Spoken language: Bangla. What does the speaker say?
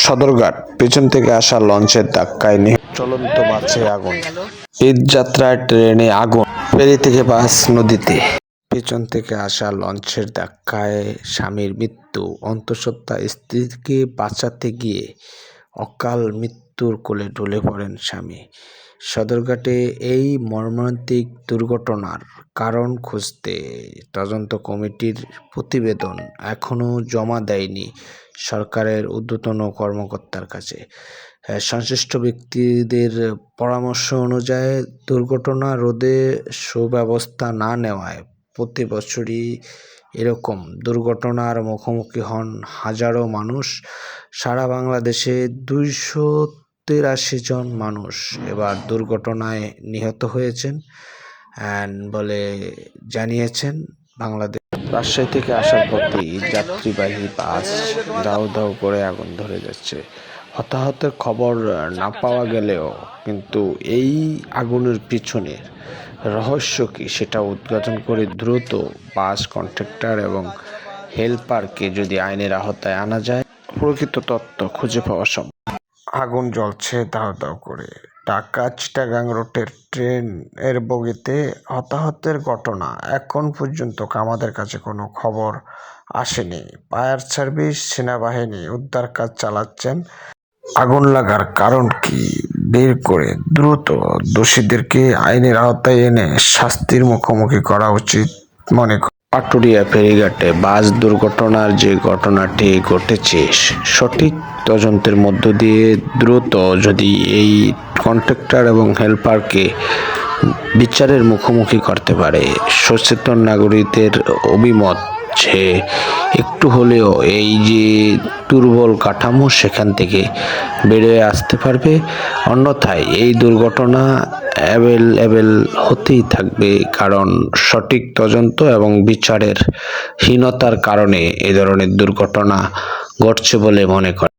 সদরঘাট পেছন থেকে আসা লঞ্চের ধাক্কায় চলন্ত বাসে আগুন। ঈদ যাত্রায় ট্রেনে আগুন, ফেরি থেকে বাস নদীতে। পেছন থেকে আসা লঞ্চের ধাক্কায় স্বামীর মৃত্যু, অন্তঃসত্ত্বা স্ত্রীকে বাঁচাতে গিয়ে অকাল মৃত্যুর কোলে ঢলে পড়েন স্বামী। সদরঘাটে এই মর্মান্তিক দুর্ঘটনার কারণ খুঁজতে তদন্ত কমিটির প্রতিবেদন এখনও জমা দেয়নি সরকারের ঊর্ধ্বতন কর্মকর্তার কাছে। সংশ্লিষ্ট ব্যক্তিদের পরামর্শ অনুযায়ী দুর্ঘটনা রোধে সুব্যবস্থা না নেওয়ায় প্রতি বছরই এরকম দুর্ঘটনার মুখোমুখি হন হাজারো মানুষ। সারা বাংলাদেশে 283 জন মানুষ এবার দুর্ঘটনায় নিহত হয়েছেন বলে জানিয়েছেন বাংলাদেশ। রাজশাহী থেকে আসার পথে যাত্রীবাহী বাস দাউ দাউ করে আগুন ধরে যাচ্ছে। হতাহতের খবর না পাওয়া গেলেও কিন্তু এই আগুনের পিছনের রহস্য কি সেটা উদ্ঘাটন করে দ্রুত বাস কন্ডাক্টর এবং হেলপারকে যদি আইনের আওতায় আনা যায়, প্রকৃত তথ্য খুঁজে পাওয়া সম্ভব। আগুন জ্বলছে দাউ দাউ করে। ঢাকা-চিটাগাং রুটের ট্রেন এর বগিতে হতাহতের ঘটনা এখন পর্যন্ত আমাদের কাছে কোনো খবর আসেনি। ফায়ার সার্ভিস, সেনাবাহিনী উদ্ধার কাজ চালাচ্ছেন। আগুন লাগার কারণ কি বের করে দ্রুত দোষীদেরকে আইনের আওতায় এনে শাস্তির মুখোমুখি করা উচিত মনে করি। পাটুরিয়া ফেরিঘাটে বাস দুর্ঘটনার যে ঘটনাটি ঘটেছে, সঠিক তদন্তের মধ্য দিয়ে দ্রুত যদি এই কন্ডাক্টর এবং হেলপারকে বিচারের মুখোমুখি করতে পারে, সচেতন নাগরিকদের অভিমত যে একটু হলেও এই যে দুর্বল কাঠামো সেখান থেকে বেরিয়ে আসতে পারবে। অন্যথায় এই দুর্ঘটনা অ্যাভেলেবেল হতেই থাকবে, কারণ সঠিক তদন্ত এবং বিচারের হীনতার কারণে এ ধরনের দুর্ঘটনা ঘটছে বলে মনে করে।